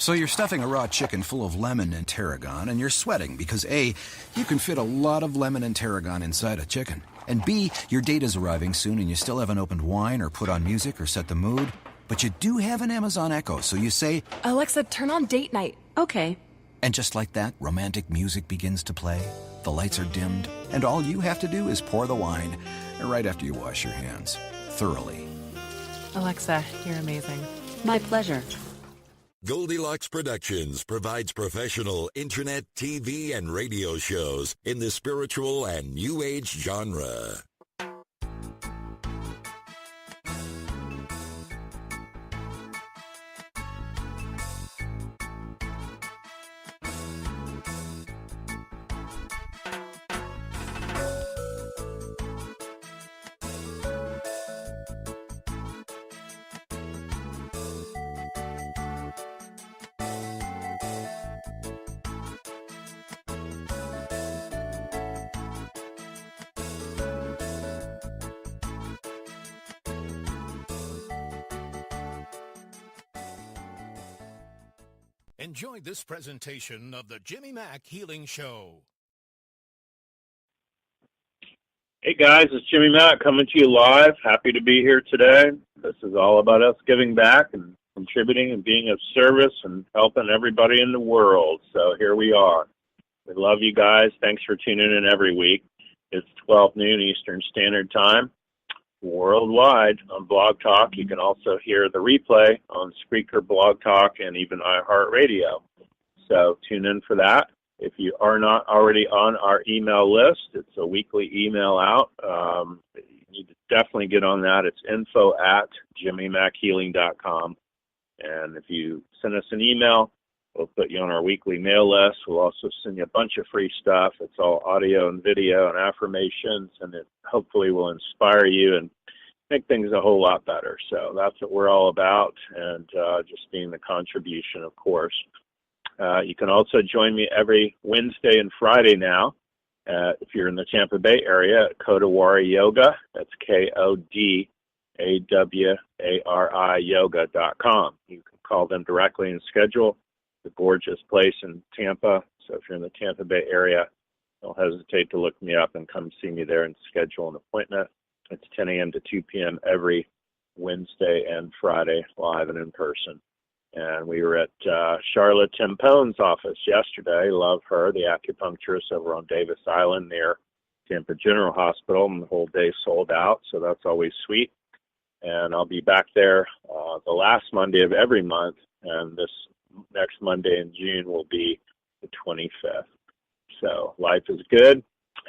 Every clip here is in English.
So you're stuffing a raw chicken full of lemon and tarragon, and you're sweating because A, you can fit a lot of lemon and tarragon inside a chicken, and B, your date is arriving soon and you still haven't opened wine or put on music or set the mood, but you do have an Amazon Echo, so you say, Alexa, turn on date night. Okay. And just like that, romantic music begins to play, the lights are dimmed, and all you have to do is pour the wine right after you wash your hands thoroughly. Alexa, you're amazing. My pleasure. Goldilocks Productions provides professional internet, TV, and radio shows in the spiritual and New Age genre. Enjoy this presentation of the Jimmy Mack Healing Show. Hey guys, it's Jimmy Mack coming to you live. Happy to be here today. This is all about us giving back and contributing and being of service and helping everybody in the world. So here we are. We love you guys. Thanks for tuning in every week. It's 12 noon Eastern Standard Time. Worldwide on Blog Talk. You can also hear the replay on Spreaker, Blog Talk, and even iHeartRadio. So tune in for that. If you are not already on our email list, it's a weekly email out. You need to definitely get on that. It's info@jimmymackhealing.com. And if you send us an email, we'll put you on our weekly mail list. We'll also send you a bunch of free stuff. It's all audio and video and affirmations, and it hopefully will inspire you and make things a whole lot better. So that's what we're all about, and just being the contribution, of course. You can also join me every Wednesday and Friday now, if you're in the Tampa Bay area, at Kodawari Yoga. That's KODAWARI yoga.com. You can call them directly and schedule. The gorgeous place in Tampa. So if you're in the Tampa Bay area, don't hesitate to look me up and come see me there and schedule an appointment. It's 10 a.m. to 2 p.m. every Wednesday and Friday, live and in person. And we were at Charlotte Timpone's office yesterday. Love her, the acupuncturist over on Davis Island near Tampa General Hospital, and the whole day sold out, so that's always sweet. And I'll be back there the last Monday of every month, and this next Monday in June will be the 25th. So life is good.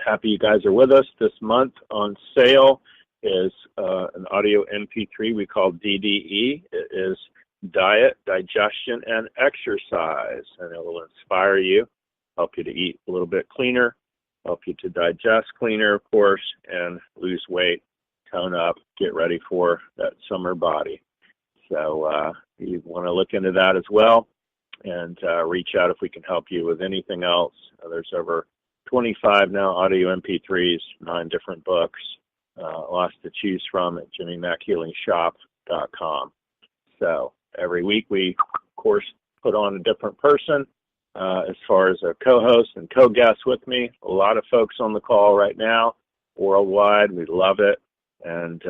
Happy you guys are with us. This month on sale is an audio MP3 we call DDE. It is diet, digestion, and exercise, and it will inspire you, help you to eat a little bit cleaner, help you to digest cleaner, of course, and lose weight, tone up, get ready for that summer body. So you want to look into that as well, and reach out if we can help you with anything else. There's over 25 now audio MP3s, 9 different books, lots to choose from at jimmymackhealingshop.com. So every week we, of course, put on a different person as far as a co-host and co-guest with me. A lot of folks on the call right now, worldwide. We love it. And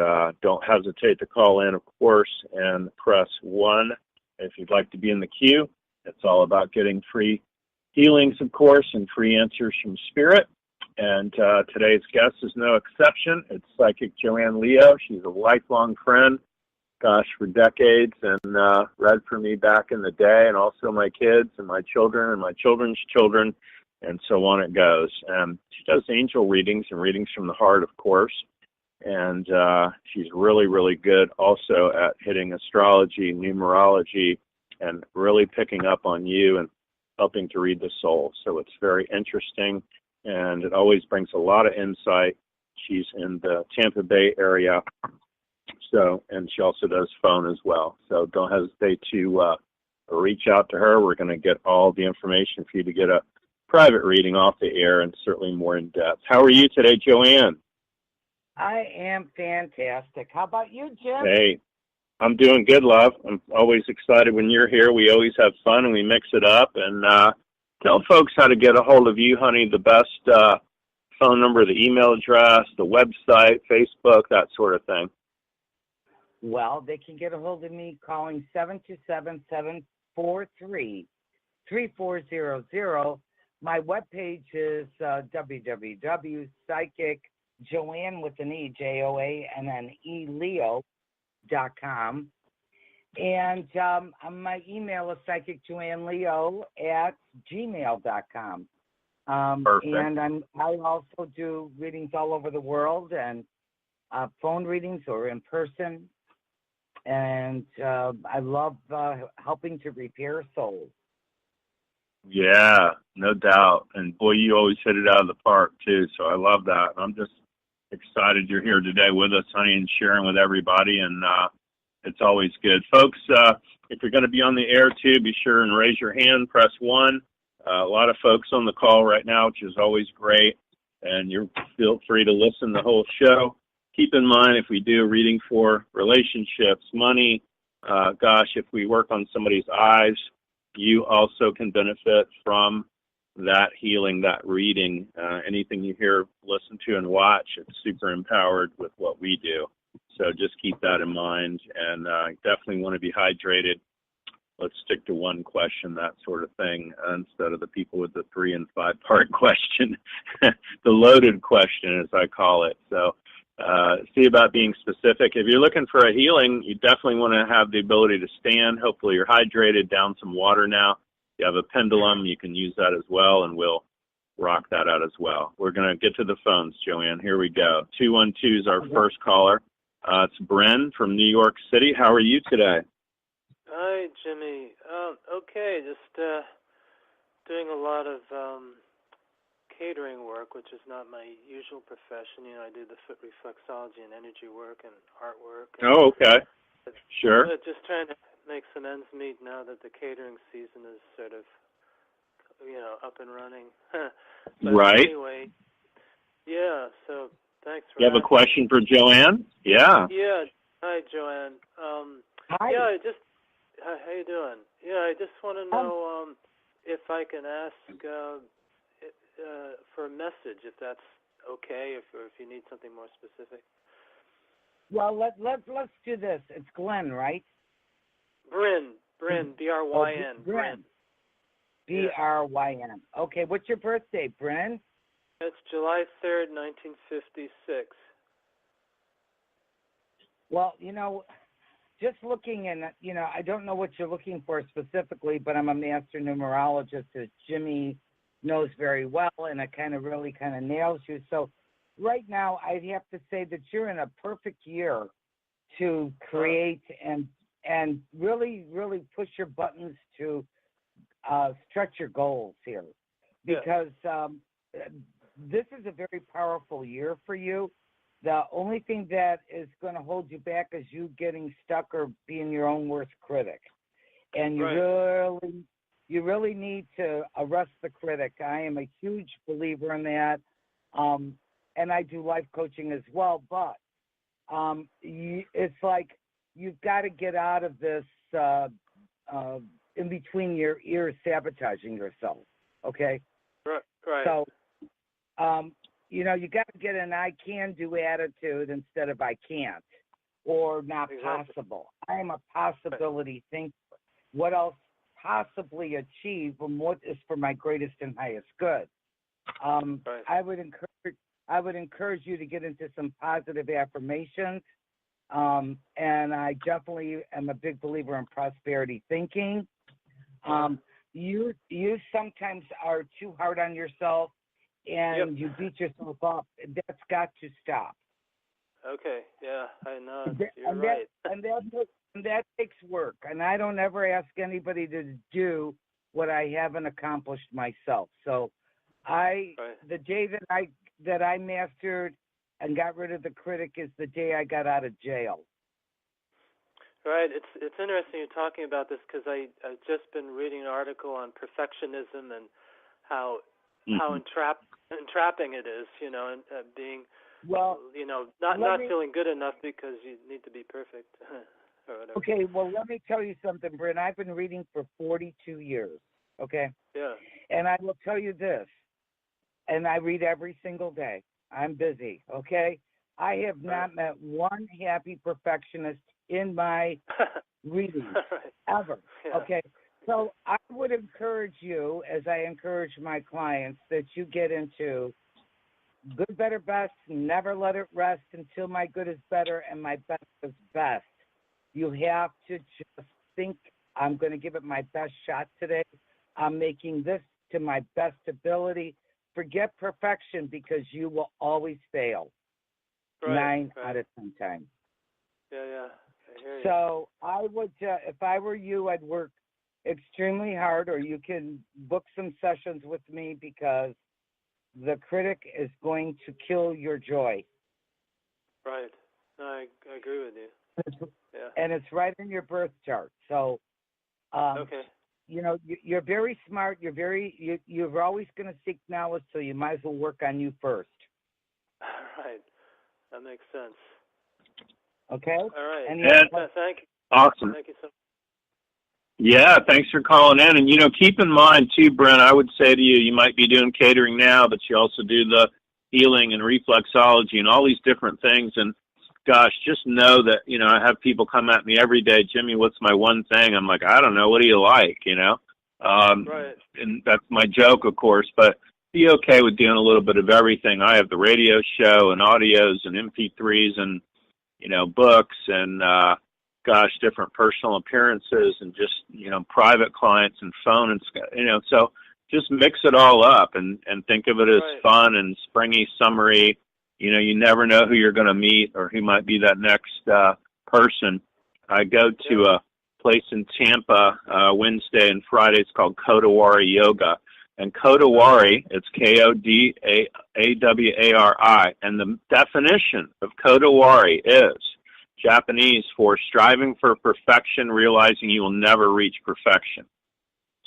don't hesitate to call in, of course, and press 1 if you'd like to be in the queue. It's all about getting free healings, of course, and free answers from Spirit. And today's guest is no exception. It's Psychic Joanne Leo. She's a lifelong friend, gosh, for decades, and read for me back in the day, and also my kids and my children and my children's children, and so on it goes. She does angel readings and readings from the heart, of course. And she's really, really good also at hitting astrology, numerology, and really picking up on you and helping to read the soul. So it's very interesting, and it always brings a lot of insight. She's in the Tampa Bay area, so, and she also does phone as well. So don't hesitate to reach out to her. We're going to get all the information for you to get a private reading off the air, and certainly more in depth. How are you today, Joanne? I am fantastic. How about you, Jim? Hey, I'm doing good, love. I'm always excited when you're here. We always have fun and we mix it up. And tell folks how to get a hold of you, honey. The best phone number, the email address, the website, Facebook, that sort of thing. Well, they can get a hold of me calling 727-743-3400. My webpage is www.psychicjoanne with an E, JOANNE.com. And my email is psychicjoanneleo@gmail.com. Perfect. And I also do readings all over the world, and phone readings or in person. And I love helping to repair souls. Yeah, no doubt. And boy, you always hit it out of the park too. So I love that. I'm just excited you're here today with us, honey, and sharing with everybody. And it's always good. Folks, if you're going to be on the air too, be sure and raise your hand, press 1. A lot of folks on the call right now, which is always great. And you feel free to listen the whole show. Keep in mind, if we do a reading for relationships, money, if we work on somebody's eyes, you also can benefit from that healing, that reading. Anything you hear, listen to, and watch, it's super empowered with what we do. So just keep that in mind, and definitely want to be hydrated. Let's stick to one question, that sort of thing, instead of the people with the 3- and 5-part question, the loaded question, as I call it. So see about being specific. If you're looking for a healing, you definitely want to have the ability to stand. Hopefully you're hydrated, down some water now. If you have a pendulum, you can use that as well, and we'll rock that out as well. We're going to get to the phones, Joanne. Here we go. 212 is our first caller. It's Bren from New York City. How are you today? Hi, Jimmy. Okay, just doing a lot of catering work, which is not my usual profession. You know, I do the foot reflexology and energy work and artwork. And Okay. Sure. Just trying to make some ends meet now that the catering season is sort of, up and running. But right. Anyway, yeah, so thanks for You have a question for Joanne? Yeah. Yeah. Hi, Joanne. Hi. Yeah, how you doing? Yeah, I just want to know if I can ask for a message, if that's okay, or if you need something more specific. Well, let's do this. It's Glenn, right? Bryn, B-R-Y-N. Bryn. B-R-Y-N. Okay, what's your birthday, Bryn? It's July 3rd, 1956. Well, just looking and, I don't know what you're looking for specifically, but I'm a master numerologist that Jimmy knows very well, and it really nails you. So right now, I'd have to say that you're in a perfect year to create and really, really push your buttons to stretch your goals here. Because this is a very powerful year for you. The only thing that is going to hold you back is you getting stuck or being your own worst critic. And you really need to arrest the critic. I am a huge believer in that. And I do life coaching as well. But it's like you've got to get out of this in between your ears sabotaging yourself. Okay? Right. So, you got to get an I can do attitude instead of I can't or not possible. I am a possibility thinker. What else possibly achieve and what is for my greatest and highest good? I would encourage you to get into some positive affirmations. And I definitely am a big believer in prosperity thinking. You sometimes are too hard on yourself and you beat yourself up. That's got to stop. Okay, yeah, I know. You're and right. That takes work. And I don't ever ask anybody to do what I haven't accomplished myself. So the day that I mastered and got rid of the critic is the day I got out of jail. Right. It's interesting you're talking about this because I've just been reading an article on perfectionism and how entrapping it is, and being, not feeling good enough because you need to be perfect. or whatever. Okay, well, let me tell you something, Bryn. I've been reading for 42 years, okay? Yeah. And I will tell you this, and I read every single day. I'm busy, okay? I have not met one happy perfectionist in my reading, ever, Yeah. okay? So I would encourage you, as I encourage my clients, that you get into good, better, best. Never let it rest until my good is better and my best is best. You have to just think, I'm going to give it my best shot today. I'm making this to my best ability. Forget perfection because you will always fail. Right. 9 out of 10 times. Yeah, I hear you. So I would, if I were you, I'd work extremely hard, or you can book some sessions with me because the critic is going to kill your joy. Right. No, I agree with you. Yeah. And it's right in your birth chart. So, Okay. you know, you're very smart. You're always going to seek knowledge, so you might as well work on you first. Right. That makes sense. Okay? All right. Any And Thank you. awesome. Thank you so much. Yeah, thanks for calling in. And, keep in mind, too, Brent, I would say to you, you might be doing catering now, but you also do the healing and reflexology and all these different things. And, gosh, just know that, I have people come at me every day, Jimmy, what's my one thing? I'm like, I don't know. What do you like, Right. And that's my joke, of course, but be okay with doing a little bit of everything. I have the radio show and audios and MP3s and, books and, different personal appearances and just, private clients and phone and, so just mix it all up and think of it as fun and springy, summery. You never know who you're going to meet or who might be that next person. I go to a place in Tampa Wednesday and Friday. It's called Kodawari Yoga. And Kodawari, it's Kodawari. And the definition of Kodawari is Japanese for striving for perfection, realizing you will never reach perfection.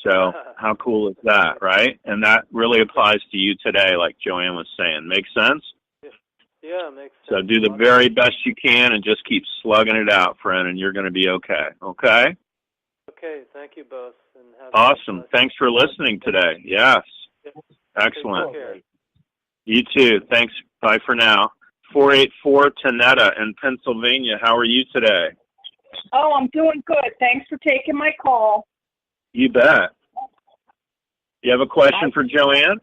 So how cool is that, right? And that really applies to you today, like Joanne was saying. Make sense? Yeah, makes sense. So do the very best you can and just keep slugging it out, friend, and you're going to be okay. Okay? Okay, thank you both. And have Awesome. Thanks for listening today. Yes. Excellent. Take care. You too. Thanks. Bye for now. 484 Tanetta in Pennsylvania. How are you today? Oh, I'm doing good. Thanks for taking my call. You bet. You have a question for Joanne?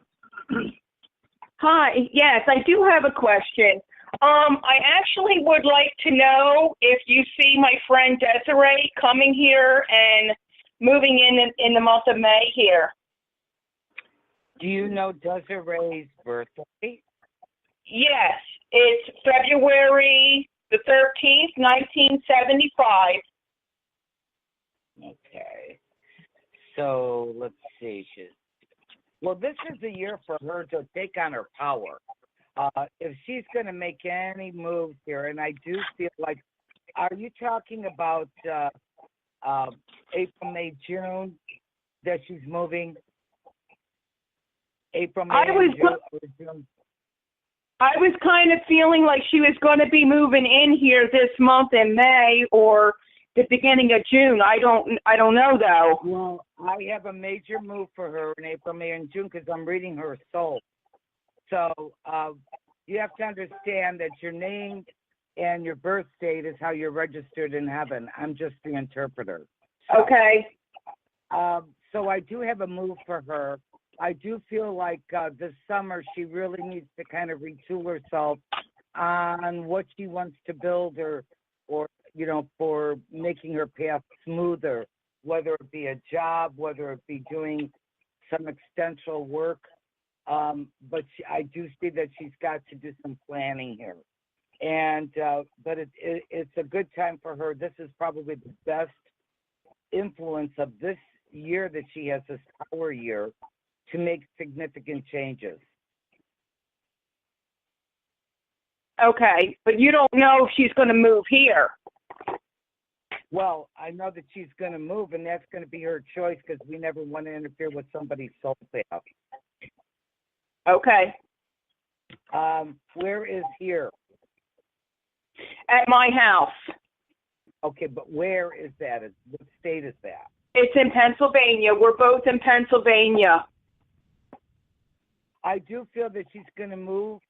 Hi. Yes, I do have a question. I actually would like to know if you see my friend Desiree coming here and moving in the month of May here. Do you know Desiree's birthday? Yes, it's February the 13th, 1975. Okay. So let's see. Well, this is the year for her to take on her power. If she's going to make any moves here, and I do feel like, are you talking about April, May, June that she's moving? April, May, June? I was kind of feeling like she was going to be moving in here this month in May or the beginning of June. I don't know though. Well, I have a major move for her in April, May, and June because I'm reading her soul. So you have to understand that your name and your birth date is how you're registered in heaven. I'm just the interpreter. So, okay. So I do have a move for her. I do feel like this summer she really needs to kind of retool herself on what she wants to build or for making her path smoother, whether it be a job, whether it be doing some extensional work. But I do see that she's got to do some planning here. And but it's a good time for her. This is probably the best influence of this year that she has, this power year, to make significant changes. Okay, but you don't know if she's going to move here. Well, I know that she's going to move, and that's going to be her choice because we never want to interfere with somebody's soul path. Okay. Where is here? At my house. Okay, but where is that? What state is that? It's in Pennsylvania. We're both in Pennsylvania. I do feel that she's going to move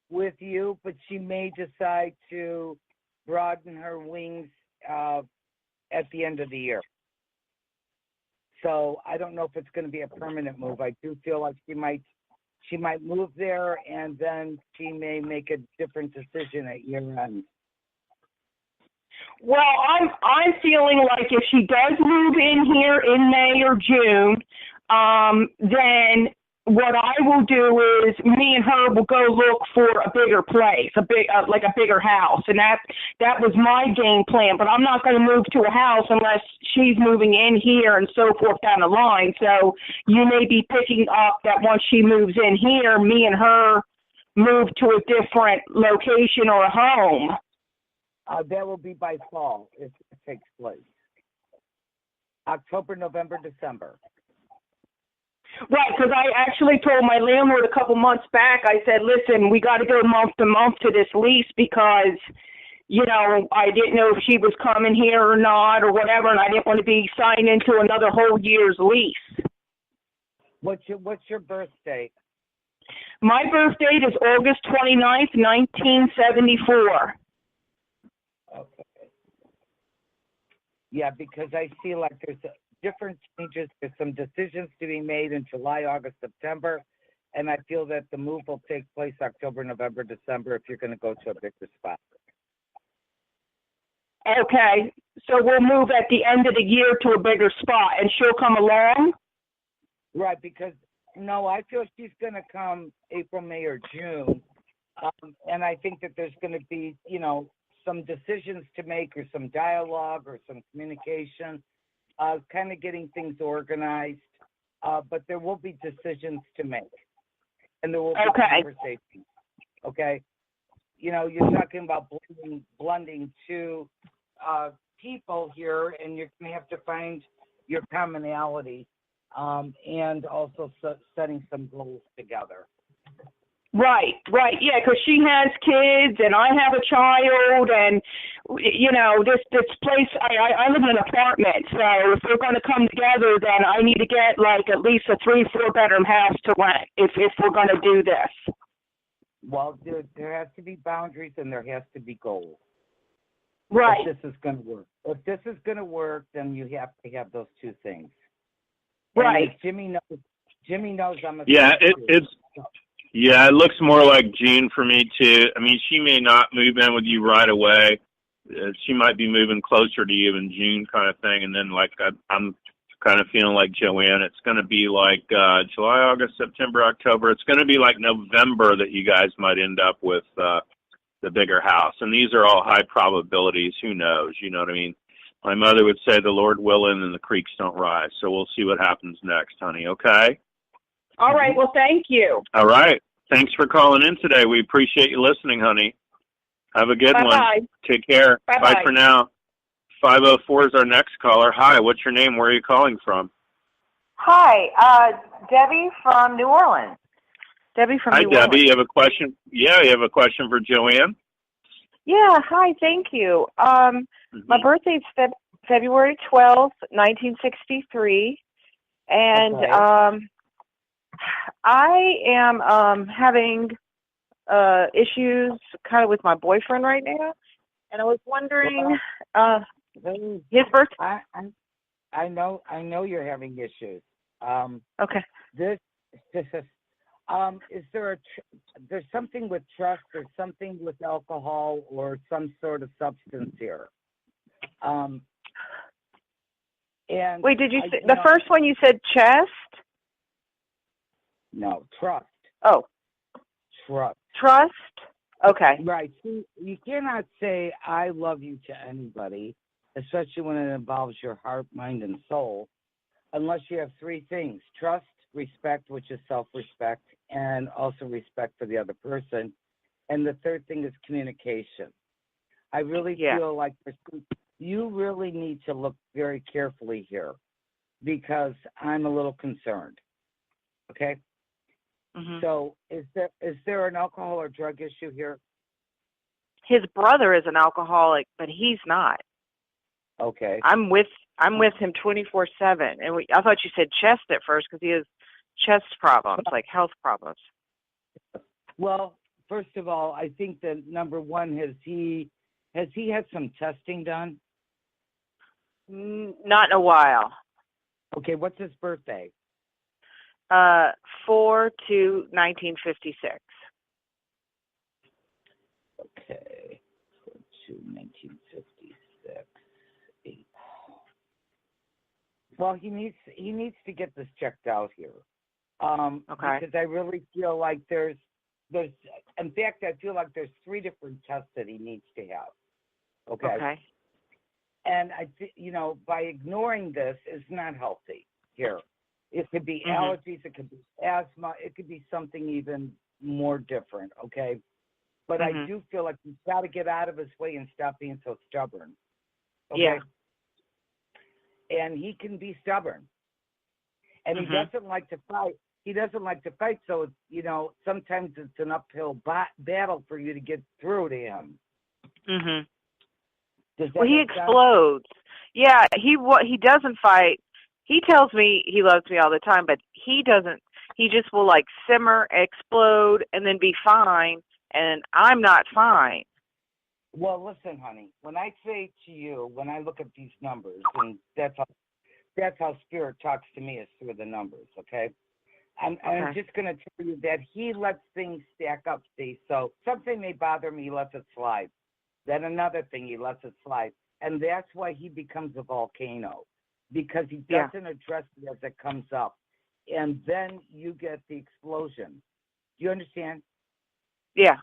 with you, but she may decide to broaden her wings at the end of the year. So I don't know if it's going to be a permanent move. I do feel like she might move there, and then she may make a different decision at year end. Well, I'm feeling like if she does move in here in May or June, then what I will do is me and her will go look for a bigger place, like a bigger house, and that was my game plan. But I'm not going to move to a house unless she's moving in here and so forth down the line. So you may be picking up that once she moves in here, me and her move to a different location or a home. That will be by fall if it takes place. October, November, December. Right, because I actually told my landlord a couple months back, I said, listen, we got to go month to month to this lease because, you know, I didn't know if she was coming here or not or whatever, and I didn't want to be signed into another whole year's lease. What's your birth date? My birth date is August 29th, 1974. Okay. Yeah, because I see like there's different changes. There's some decisions to be made in July, August, September, and I feel that the move will take place October, November, December if you're going to go to a bigger spot. Okay, so we'll move at the end of the year to a bigger spot, and she'll come along? Right, because, no, I feel she's going to come April, May, or June, and I think that there's going to be, you know, some decisions to make or some dialogue or some communication. Kind of getting things organized, but there will be decisions to make, and there will be conversations. Okay, you know, you're talking about blending two people here, and you're going to have to find your commonality, and also setting some goals together. Right, yeah, because she has kids and I have a child, and you know this place. I live in an apartment, so if we're going to come together, then I need to get like at least a 3-4 bedroom house to rent if we're going to do this. Well, there has to be boundaries and there has to be goals. Right. If this is going to work. If this is going to work, then you have to have those two things. Right. Jimmy knows I'm a Yeah, it looks more like June for me, too. I mean, she may not move in with you right away. She might be moving closer to you in June kind of thing. And then, like, I'm kind of feeling like Joanne. It's going to be like July, August, September, October. It's going to be like November that you guys might end up with the bigger house. And these are all high probabilities. Who knows? You know what I mean? My mother would say the Lord willing and the creeks don't rise. So we'll see what happens next, honey, okay? All right, well, thank you. All right. Thanks for calling in today. We appreciate you listening, honey. Have a good Bye-bye. one. Take care. Bye-bye. Bye for now. 504 is our next caller. Hi, what's your name? Where are you calling from? Hi, Debbie from New Orleans. Debbie from New Orleans. Hi, Debbie. You have a question? Yeah, you have a question for Joanne? Yeah, hi, thank you. My birthday's February 12th, 1963, and Okay. I am having issues kind of with my boyfriend right now, and I was wondering his birthday. I know you're having issues. Okay. This is is there there's something with trust or something with alcohol or some sort of substance here? And wait, did you say the first one? You said chest? No, trust. Oh, trust. Okay. Right. See, you cannot say I love you to anybody, especially when it involves your heart, mind, and soul, unless you have three things: trust, respect, which is self-respect, and also respect for the other person. And the third thing is communication. I really feel like you really need to look very carefully here because I'm a little concerned. Okay? Mm-hmm. So is there an alcohol or drug issue here? His brother is an alcoholic, but he's not. Okay. I'm with him 24/7, and I thought you said chest at first because he has chest problems, like health problems. Well, first of all, I think that number one, has he had some testing done? Not in a while. Okay, what's his birthday? 4/2/1956. Okay, 4/2/1956. Well, he needs to get this checked out here. Okay. Because I really feel like there's in fact, I feel like there's 3 different tests that he needs to have. Okay. Okay. And by ignoring this is not healthy here. It could be allergies, it could be asthma, it could be something even more different, okay? But I do feel like he's got to get out of his way and stop being so stubborn. Okay? Yeah. And he can be stubborn. And he doesn't like to fight. He doesn't like to fight, so, sometimes it's an uphill battle for you to get through to him. Mhm. Does that Well, he make sense? explodes. Yeah, he doesn't fight. He tells me he loves me all the time, but he doesn't. He just will like simmer, explode, and then be fine, and I'm not fine. Well, listen, honey, when I say to you, when I look at these numbers, and that's how Spirit talks to me, is through the numbers, okay? I'm just going to tell you that he lets things stack up, see? So something may bother me, he lets it slide. Then another thing, he lets it slide. And that's why he becomes a volcano, because he doesn't address it as it comes up. And then you get the explosion. Do you understand? Yeah.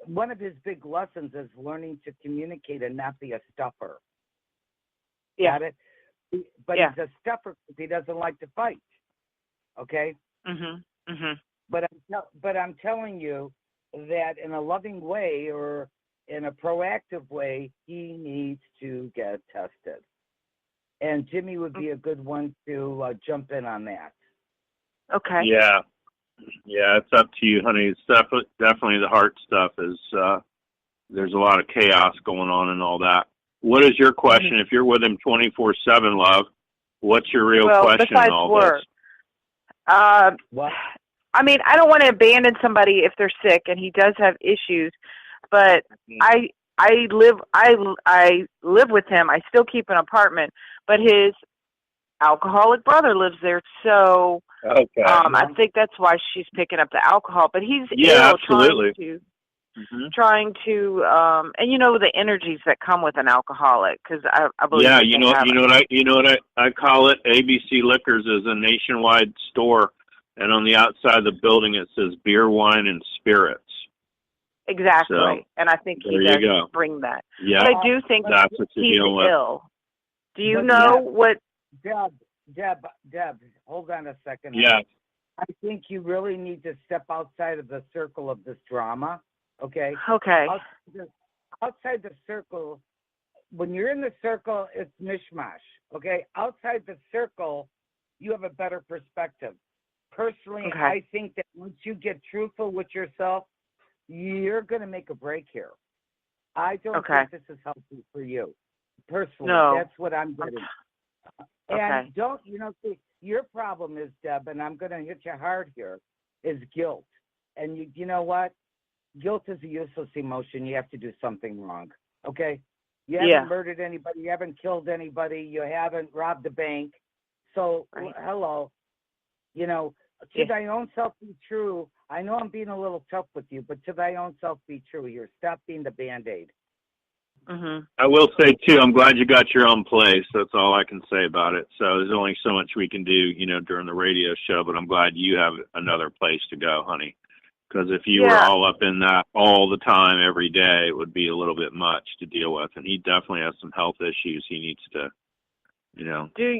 One of his big lessons is learning to communicate and not be a stuffer. Yeah. Got it? But he's a stuffer because he doesn't like to fight. Okay? But I'm telling you that in a loving way or in a proactive way, he needs to get tested. And Jimmy would be a good one to jump in on that. Okay. Yeah, it's up to you, honey. It's definitely the heart stuff is there's a lot of chaos going on and all that. What is your question? If you're with him 24/7, love, what's your real question in all work. this? What? I mean, I don't want to abandon somebody if they're sick, and he does have issues, but I live with him. I still keep an apartment, but his alcoholic brother lives there, so I think that's why she's picking up the alcohol. But he's absolutely trying to and the energies that come with an alcoholic, because I believe you know what I call it. ABC Liquors is a nationwide store, and on the outside of the building it says beer, wine, and spirits. Exactly, so, and I think he does bring that. Yeah, but I do think that's what he's ill. Do you But know what? Deb, hold on a second. Yeah. I think you really need to step outside of the circle of this drama, okay? Okay. Outside the circle, when you're in the circle, it's mishmash, okay? Outside the circle, you have a better perspective. Personally, I think that once you get truthful with yourself, you're going to make a break here. I don't think this is healthy for you. Personally, that's what I'm getting. And see, your problem is, Deb, and I'm going to hit you hard here, is guilt. And you know what? Guilt is a useless emotion. You have to do something wrong, okay? You haven't murdered anybody. You haven't killed anybody. You haven't robbed a bank. So, hello, to thy own self be true. I know I'm being a little tough with you, but to thy own self be true. You're stop being the Band-Aid. I will say, too, I'm glad you got your own place. That's all I can say about it. So there's only so much we can do, during the radio show, but I'm glad you have another place to go, honey. Because if you were all up in that all the time, every day, it would be a little bit much to deal with. And he definitely has some health issues he needs to,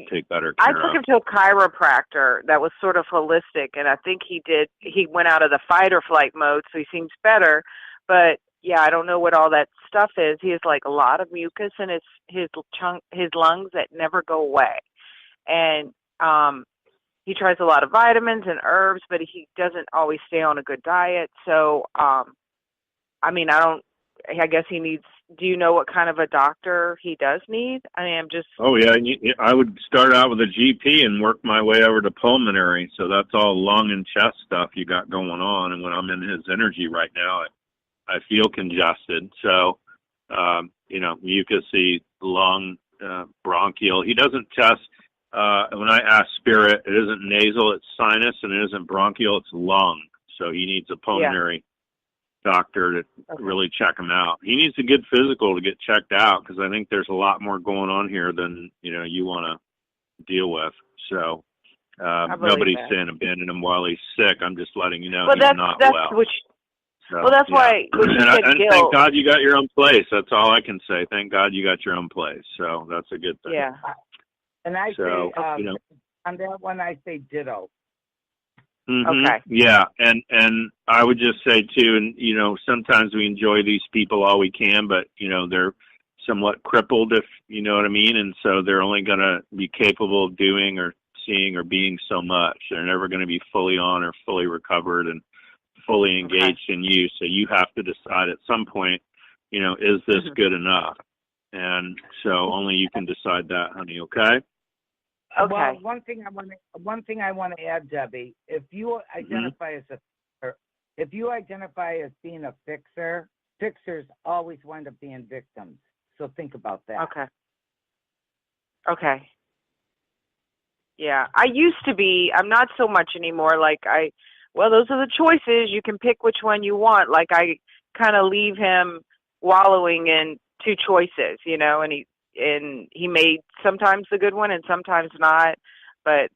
take better care of. I took him to a chiropractor that was sort of holistic, and I think he went out of the fight or flight mode, so he seems better. But I don't know what all that stuff is. He has like a lot of mucus in his lungs that never go away, and he tries a lot of vitamins and herbs, but he doesn't always stay on a good diet. So, I guess he needs. Do you know what kind of a doctor he does need? I mean, I'm just. Oh yeah, I would start out with a GP and work my way over to pulmonary. So that's all lung and chest stuff you got going on. And when I'm in his energy right now, I feel congested. So, mucousy, lung, bronchial. He doesn't test. When I ask spirit, it isn't nasal, it's sinus, and it isn't bronchial, it's lung. So he needs a pulmonary doctor to really check him out. He needs to get physical to get checked out, because I think there's a lot more going on here than you want to deal with. So nobody's saying abandon him while he's sick. I'm just letting you know he's not well. That's why. And thank God you got your own place. That's all I can say. Thank God you got your own place. So that's a good thing. Yeah. And I say on that one, I say ditto. Mm-hmm. Okay. Yeah, and I would just say too, and sometimes we enjoy these people all we can, but they're somewhat crippled, if you know what I mean, and so they're only going to be capable of doing or seeing or being so much. They're never going to be fully on or fully recovered and fully engaged in you. So you have to decide at some point, is this good enough? And so only you can decide that, honey. Okay. Okay. Well, one thing I want to add, Debbie, if you identify as a fixer, if you identify as being a fixer, fixers always wind up being victims. So think about that. Okay. Yeah, I used to be. I'm not so much anymore. Those are the choices. You can pick which one you want. Like, I kind of leave him wallowing in two choices, and he made sometimes the good one and sometimes not. But,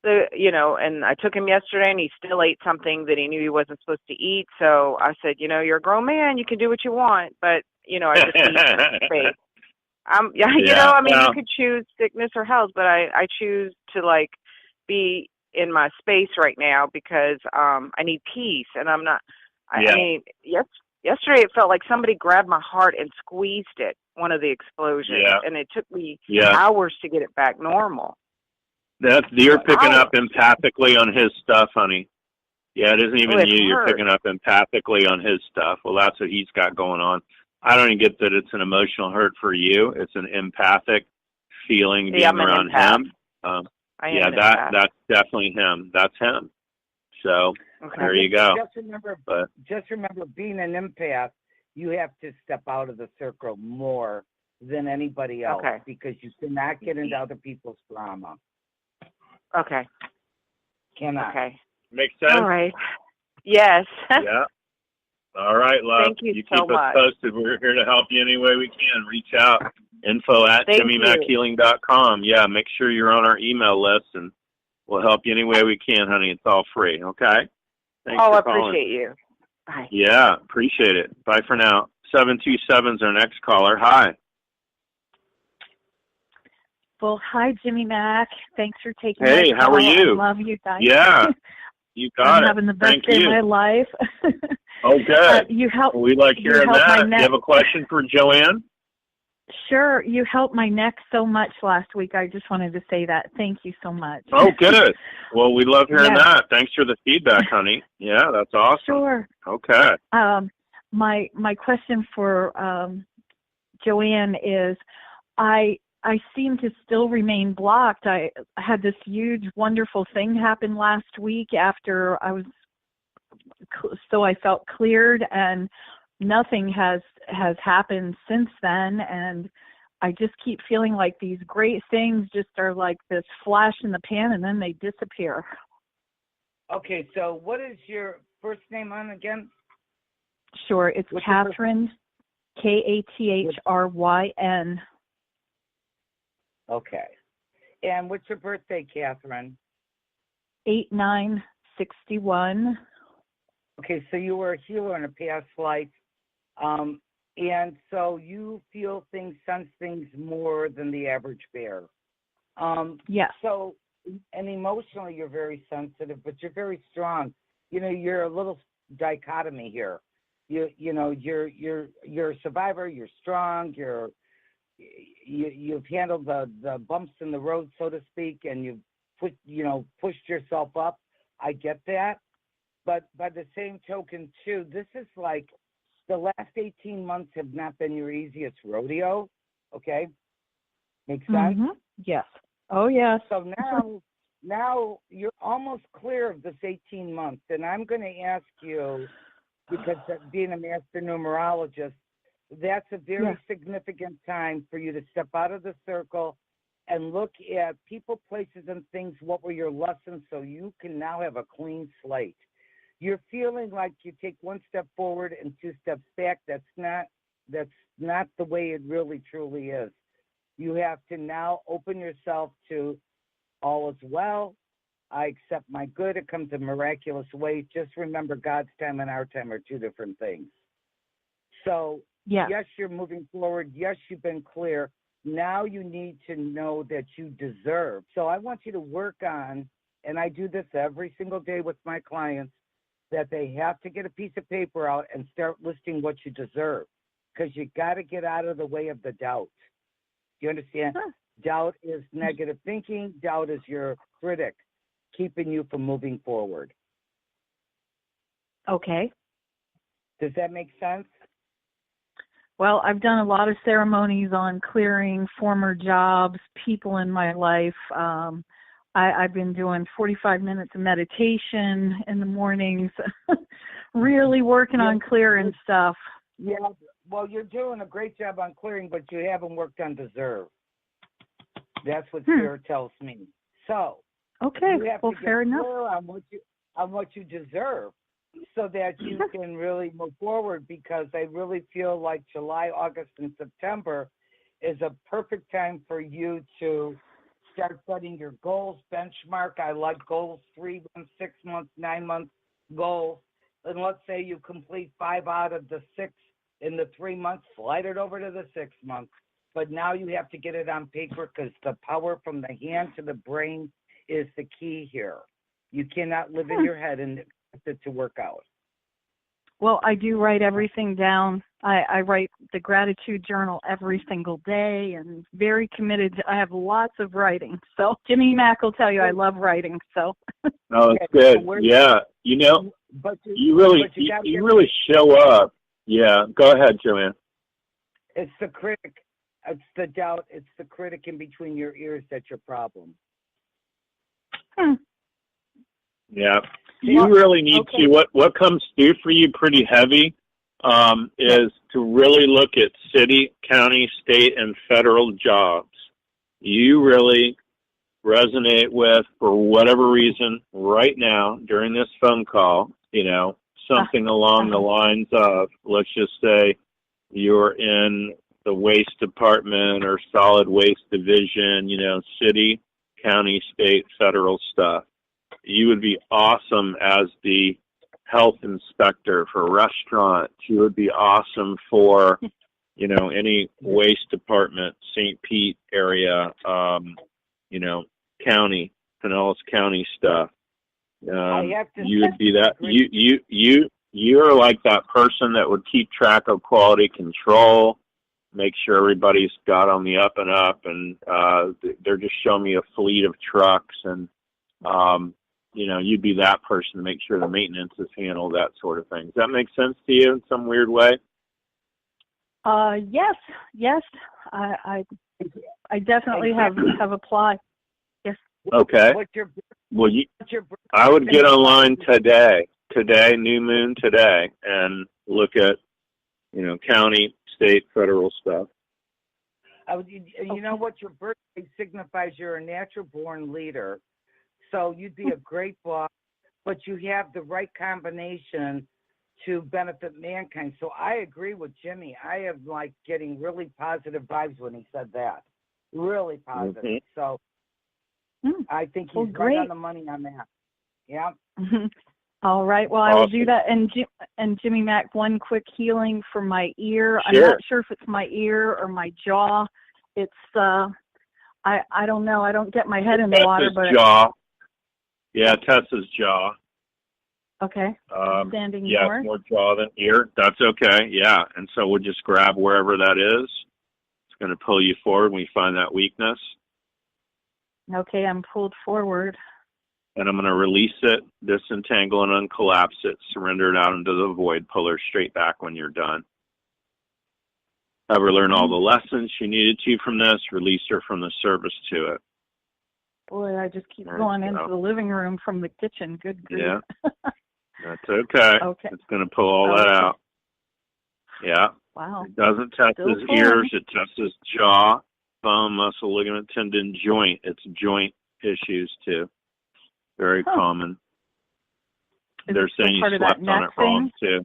and I took him yesterday and he still ate something that he knew he wasn't supposed to eat. So I said, you're a grown man. You can do what you want. But, I just need space. You could choose sickness or health, but I choose to be in my space right now because I need peace, and I'm not. Yesterday it felt like somebody grabbed my heart and squeezed it. One of the explosions, and it took me hours to get it back normal. You're picking up empathically on his stuff, honey. Yeah, it isn't even you. You're picking up empathically on his stuff. Well, that's what he's got going on. I don't even get that it's an emotional hurt for you. It's an empathic feeling being around him. That's definitely him. That's him. So there you go. Just remember, being an empath, you have to step out of the circle more than anybody else because you cannot get into other people's drama. Okay. Cannot. Okay. Makes sense? All right. Yes. Yeah. All right, love. Thank you so keep us posted. We're here to help you any way we can. Reach out. info@jimmymackhealing.com. Yeah, make sure you're on our email list, and we'll help you any way we can, honey. It's all free, okay? Thanks for calling. I appreciate you. Bye. Yeah, appreciate it. Bye for now. 727 is our next caller. Hi. Well, hi, Jimmy Mack. Thanks for taking my call. Hey, how are you? I love you guys. Yeah, you got I'm having the best day of my life. Oh, good. We like hearing that. You have a question for Joanne? Sure. You helped my neck so much last week. I just wanted to say that. Thank you so much. Oh, good. Well, we love hearing that. Thanks for the feedback, honey. Yeah, that's awesome. Sure. Okay. My question for Joanne is, I seem to still remain blocked. I had this huge, wonderful thing happen last week after I felt cleared, and nothing has happened since then. And I just keep feeling like these great things just are like this flash in the pan, and then they disappear. Okay, so what is your first name on again? Sure, it's Catherine, Kathryn. Okay. And what's your birthday, Catherine? 8/9/61. Okay, so you were a healer in a past life. And so you feel things, sense things more than the average bear. Yes. So, and emotionally, you're very sensitive, but you're very strong. You're a little dichotomy here. You're a survivor. You're strong. You've handled the bumps in the road, so to speak, and you've pushed yourself up. I get that, but by the same token, too, this is like the last 18 months have not been your easiest rodeo, okay? Make sense? Mm-hmm. Yes. Oh, yes. So now you're almost clear of this 18 months, and I'm going to ask you, because being a master numerologist, that's a very significant time for you to step out of the circle and look at people, places, and things. What were your lessons, so you can now have a clean slate? You're feeling like you take one step forward and two steps back. That's not the way it really truly is. You have to now open yourself to all is well. I accept my good. It comes in miraculous ways. Just remember, God's time and our time are two different things. So, yes, you're moving forward. Yes, you've been clear. Now you need to know that you deserve. So I want you to work on, and I do this every single day with my clients, that they have to get a piece of paper out and start listing what you deserve, because you got to get out of the way of the doubt. You understand? Doubt is negative thinking. Doubt is your critic, keeping you from moving forward. Okay. Does that make sense? Well, I've done a lot of ceremonies on clearing former jobs, people in my life. I've been doing 45 minutes of meditation in the mornings, really working on clearing stuff. Yeah, well, you're doing a great job on clearing, but you haven't worked on deserve. That's what Spirit tells me. So, okay, you have well, to get fair enough. clear on what you deserve, so that you can really move forward, because I really feel like July, August, and September is a perfect time for you to start setting your goals, benchmark. I like goals, 3 months, 6 months, 9 months goals. And let's say you complete 5 out of the 6 in the 3 months, slide it over to the 6 months. But now you have to get it on paper, because the power from the hand to the brain is the key here. You cannot live in your head and expect it to work out. Well, I do write everything down. I write the gratitude journal every single day, and very committed. I have lots of writing. So Jimmy Mack will tell you I love writing. So. Oh, it's good. Yeah, you know, you really show up. Yeah, go ahead, Joanne. It's the critic. It's the doubt. It's the critic in between your ears that's your problem. Yeah, you really need to. What comes through for you pretty heavy is to really look at city, county, state, and federal jobs. You really resonate with, for whatever reason, right now during this phone call, you know, something along the lines of, let's just say, you're in the waste department or solid waste division, you know, city, county, state, federal stuff. You would be awesome as the health inspector for restaurants. You would be awesome for, you know, any waste department, St. Pete area, you know, county, Pinellas County stuff. You would be that. You're like that person that would keep track of quality control, make sure everybody's got on the up and up, and they're just showing me a fleet of trucks, and you know, you'd be that person to make sure the maintenance is handled, that sort of thing. Does that make sense to you in some weird way? Yes. I definitely have applied. Yes. Okay. Well, I would get online today, new moon today, and look at, you know, county, state, federal stuff. You know what? Your birthday signifies you're a natural born leader. So you'd be a great boss, but you have the right combination to benefit mankind. So I agree with Jimmy. I am like getting really positive vibes when he said that. Really positive. Mm-hmm. So I think he's right on the money on that. Yeah. All right. Well, I will do that. And Jimmy Mack, one quick healing for my ear. Sure. I'm not sure if it's my ear or my jaw. It's I don't know. I don't get my head in the water, but jaw. Yeah, Tessa's jaw. Okay. Standing more. More jaw than ear. That's okay. Yeah. And so we'll just grab wherever that is. It's going to pull you forward when we find that weakness. Okay, I'm pulled forward. and I'm going to release it, disentangle and uncollapse it, surrender it out into the void, pull her straight back when you're done. Have her learn all the lessons she needed to from this, release her from the service to it. Boy, I just keep going into the living room from the kitchen. Good grief. Yeah, that's okay. Okay. It's going to pull all that out. Yeah. Wow. It doesn't test Still his pulling. ears. It tests his jaw, bone, muscle, ligament, tendon, joint. It's joint issues, too. Very common. Is They're it still saying you part of slept that on neck it wrong, thing?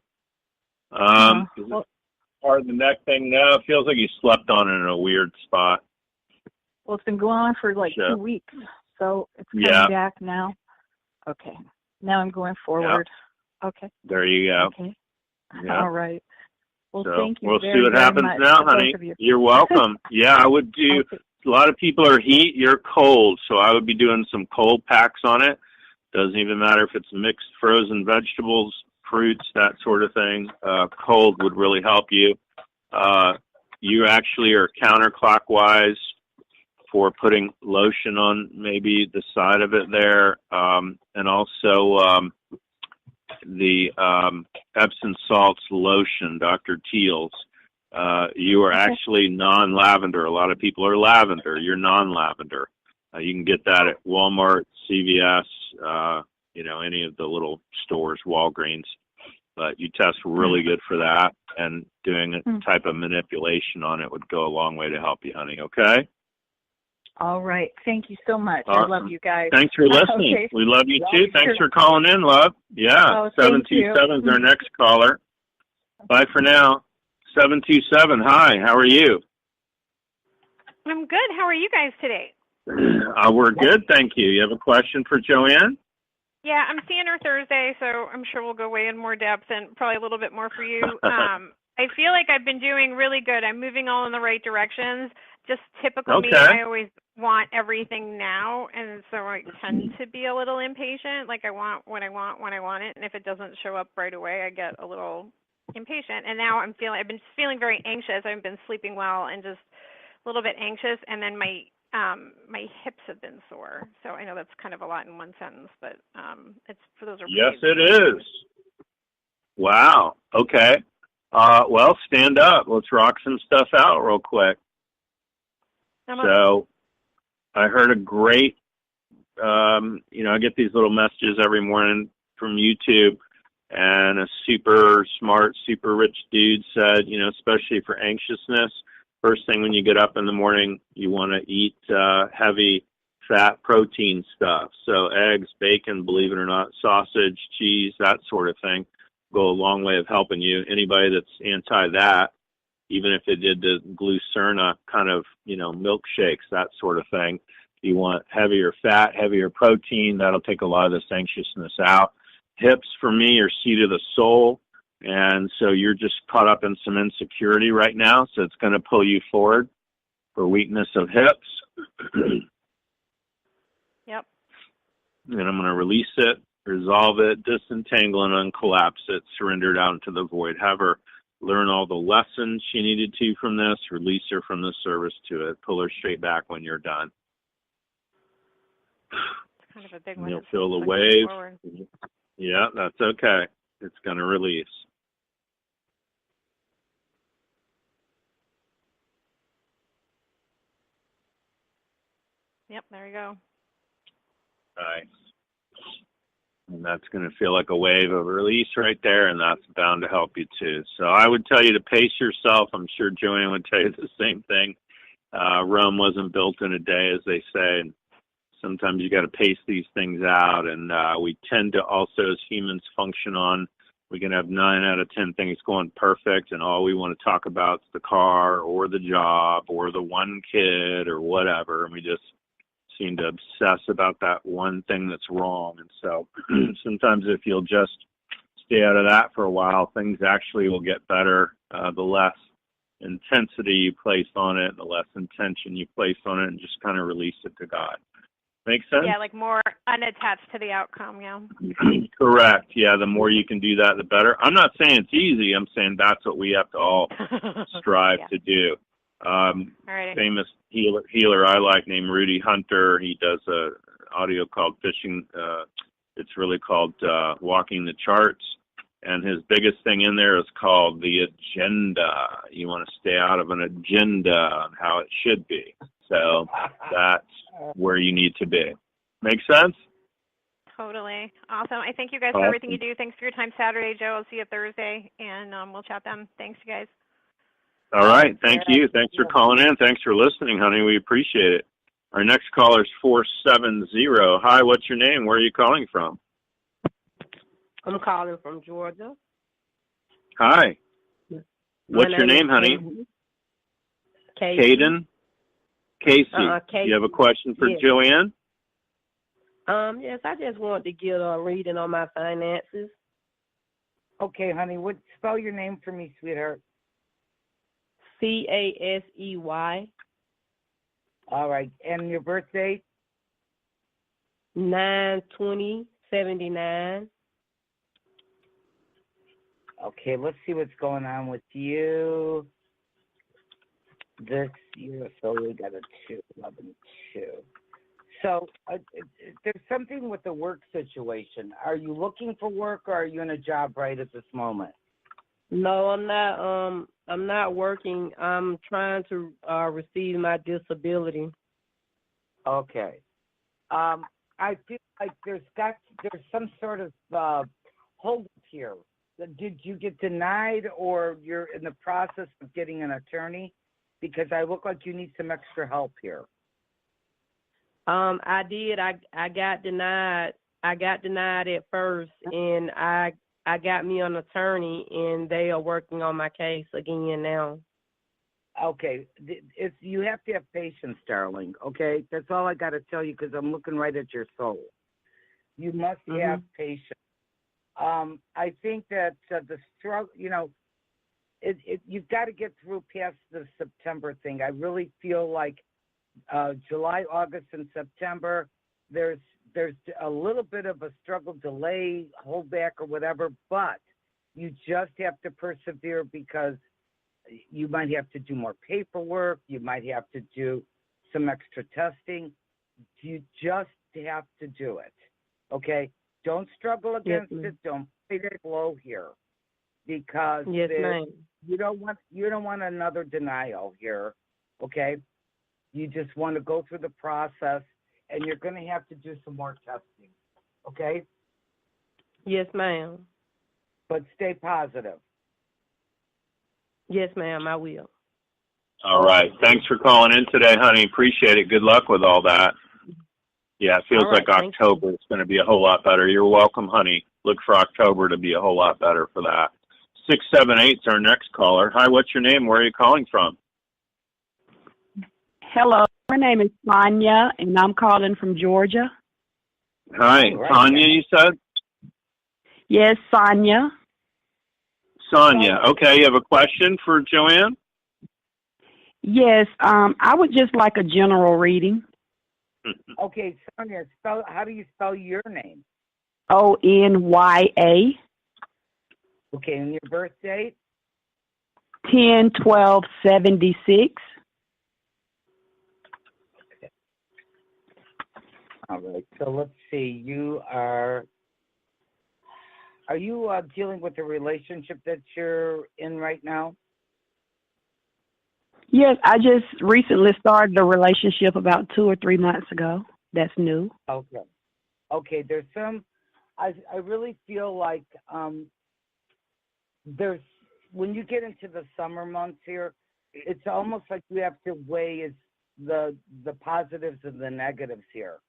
too. Well, Part of the neck thing? No, it feels like you slept on it in a weird spot. well, it's been going on for like 2 weeks, so it's coming back now. Okay. Now I'm going forward. Okay. There you go. Okay. Yeah. All right. Well, So thank you we'll very, see what very happens much, now, both honey. of you. You're welcome. Yeah, I would do. Okay. A lot of people are heat. You're cold, so I would be doing some cold packs on it. Doesn't even matter if it's mixed frozen vegetables, fruits, that sort of thing. Cold would really help you. You actually are counterclockwise for putting lotion on maybe the side of it there, and also the Epsom salts lotion, Dr. Teal's. You are actually non-lavender. A lot of people are lavender. You're non-lavender. You can get that at Walmart, CVS, any of the little stores, Walgreens. But you test really good for that, and doing a type of manipulation on it would go a long way to help you, honey, okay? All right. Thank you so much. Awesome. I love you guys. Thanks for listening. Okay. We love you, too. Thanks for calling in, love. Yeah, Oh, thank 727 is you. our next caller. Bye for now. 727, hi, how are you? I'm good. How are you guys today? We're good, thank you. You have a question for Joanne? Yeah, I'm seeing her Thursday, so I'm sure we'll go way in more depth and probably a little bit more for you. I feel like I've been doing really good. I'm moving all in the right directions. Just typical me, I always want everything now, and so I tend to be a little impatient. Like I want what I want when I want it, and if it doesn't show up right away, I get a little impatient. And now I've been feeling very anxious. I haven't been sleeping well and just a little bit anxious, and then my hips have been sore. So I know that's kind of a lot in one sentence, but it's for those. Yes, it is. Wow. Okay. Well, stand up. Let's rock some stuff out real quick. So I heard a great, I get these little messages every morning from YouTube, and a super smart, super rich dude said, especially for anxiousness, first thing when you get up in the morning, you want to eat heavy fat protein stuff. So eggs, bacon, believe it or not, sausage, cheese, that sort of thing go a long way of helping you. Anybody that's anti that, even if they did the glucerna kind of, milkshakes, that sort of thing, you want heavier fat, heavier protein. That'll take a lot of this anxiousness out. Hips, for me, are seat of the soul. And so you're just caught up in some insecurity right now. So it's going to pull you forward for weakness of hips. Yep. And I'm going to release it, resolve it, disentangle and uncollapse it, surrender it out into the void. Have her learn all the lessons she needed to from this, release her from the service to it, pull her straight back when you're done. It's kind of a big one. You'll feel the wave. Yeah, that's okay. It's going to release. Yep, there you go. Nice. And that's going to feel like a wave of release right there, and that's bound to help you too. So I would tell you to pace yourself. I'm sure Joanne would tell you the same thing. Rome wasn't built in a day, as they say, and sometimes you got to pace these things out. And we tend to also, as humans, function on, we can have 9 out of 10 things going perfect, and all we want to talk about is the car or the job or the one kid or whatever, and we just seem to obsess about that one thing that's wrong. And so sometimes if you'll just stay out of that for a while, things actually will get better. The less intensity you place on it, the less intention you place on it, and just kind of release it to God. Make sense? Yeah, like more unattached to the outcome, yeah. Correct. Yeah, the more you can do that, the better. I'm not saying it's easy. I'm saying that's what we have to all strive to do. Famous healer I like named Rudy Hunter. He does a audio called Fishing. It's really called Walking the Charts. And his biggest thing in there is called the agenda. You want to stay out of an agenda on how it should be. So that's where you need to be. Make sense? Totally. Awesome. I thank you guys for everything you do. Thanks for your time Saturday, Joe. I'll see you Thursday, and we'll chat then. Thanks, you guys. All right. Thank you. Thanks for calling in. Thanks for listening, honey. We appreciate it. Our next caller is 470. Hi, what's your name? Where are you calling from? I'm calling from Georgia. Hi. What's your name, honey? Caden? Casey. Casey. You have a question for Joanne? Yes, I just wanted to get a reading on my finances. Okay, honey. Spell your name for me, sweetheart? Casey. All right. And your birth date? 9/20/79. Okay, let's see what's going on with you this year. So we got a 2/11/2. So there's something with the work situation. Are you looking for work, or are you in a job right at this moment? No, I'm not. I'm not working. I'm trying to receive my disability. Okay. I feel like there's some sort of hold here. Did you get denied, or you're in the process of getting an attorney? Because I look like you need some extra help here. I did. I got denied. I got denied at first, and I got me an attorney, and they are working on my case again now. Okay, you have to have patience, darling. Okay, that's all I got to tell you, because I'm looking right at your soul. You must have patience. I think that the struggle, you've got to get through past the September thing. I really feel like July, August, and September, there's a little bit of a struggle, delay, hold back, or whatever, but you just have to persevere, because you might have to do more paperwork, you might have to do some extra testing. You just have to do it, okay? Don't struggle against it. Don't play that blow here, because you don't want another denial here, okay? You just want to go through the process, and you're going to have to do some more testing, okay? Yes, ma'am. But stay positive. Yes, ma'am, I will. All right. Thanks for calling in today, honey. Appreciate it. Good luck with all that. Yeah, it feels like October is going to be a whole lot better. You're welcome, honey. Look for October to be a whole lot better for that. 678 is our next caller. Hi, what's your name? Where are you calling from? Hello, my name is Sonia, and I'm calling from Georgia. Hi, Tanya, you said? Yes, Sonia. Sonia, okay, you have a question for Joanne? Yes, I would just like a general reading. Okay, Sonia, how do you spell your name? Onya. Okay, and your birth date? 10/12/76. All right, so let's see. Are you dealing with the relationship that you're in right now? Yes, I just recently started a relationship about 2 or 3 months ago. That's new. Okay, there's some, I really feel like when you get into the summer months here, it's almost like you have to weigh the positives and the negatives here.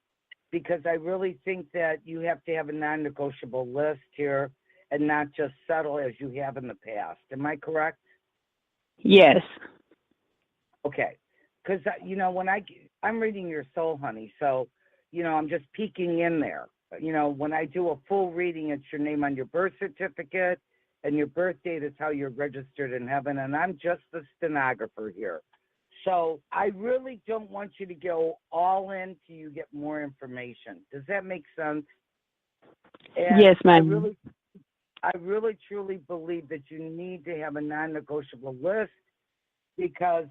Because I really think that you have to have a non-negotiable list here and not just settle as you have in the past. Am I correct? Yes. Okay. Because, when I'm reading your soul, honey, so, I'm just peeking in there. When I do a full reading, it's your name on your birth certificate, and your birth date is how you're registered in heaven, and I'm just the stenographer here. So I really don't want you to go all in till you get more information. Does that make sense? And yes, ma'am. I really truly believe that you need to have a non-negotiable list, because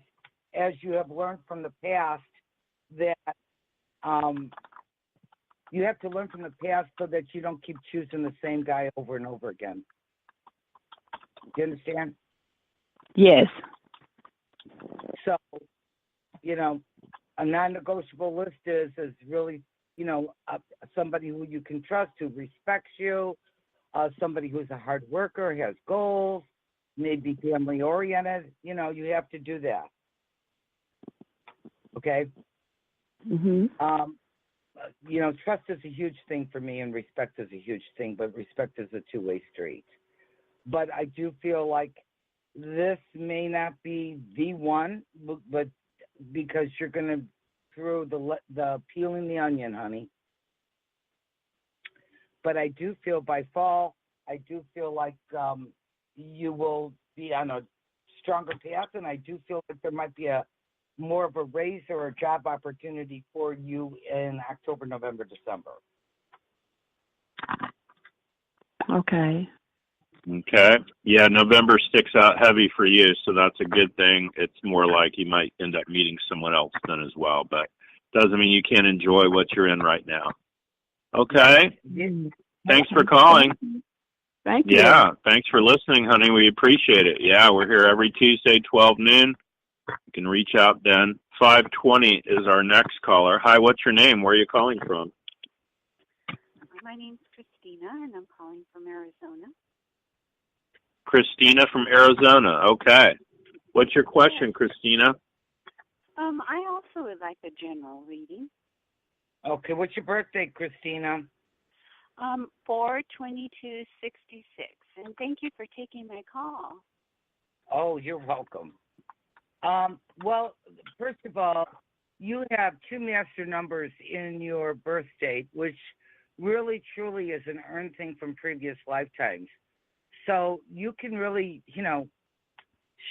as you have learned from the past that you have to learn from the past so that you don't keep choosing the same guy over and over again. Do you understand? Yes. So, you know, a non-negotiable list is really, you know, somebody who you can trust, who respects you, somebody who's a hard worker, has goals, maybe family-oriented. You know, you have to do that. Okay? Mhm. You know, trust is a huge thing for me, and respect is a huge thing, but respect is a two-way street. But I do feel like this may not be the one, but because you're going to through the peeling the onion, honey. But I do feel by fall, I do feel like you will be on a stronger path, and I do feel that there might be more of a raise or a job opportunity for you in October, November, December. Okay. Okay. Yeah, November sticks out heavy for you, so that's a good thing. It's more like you might end up meeting someone else then as well, but doesn't mean you can't enjoy what you're in right now. Okay. Thanks for calling. Thank you. Yeah, thanks for listening, honey. We appreciate it. Yeah, we're here every Tuesday, 12 noon. You can reach out then. 520 is our next caller. Hi, what's your name? Where are you calling from? My name's Christina, and I'm calling from Arizona. Christina from Arizona. Okay. What's your question, Christina? I also would like a general reading. Okay, what's your birthday, Christina? 4/22/66, and thank you for taking my call. Oh, you're welcome. Well, first of all, you have two master numbers in your birth date, which really, truly is an earned thing from previous lifetimes. So you can really, you know,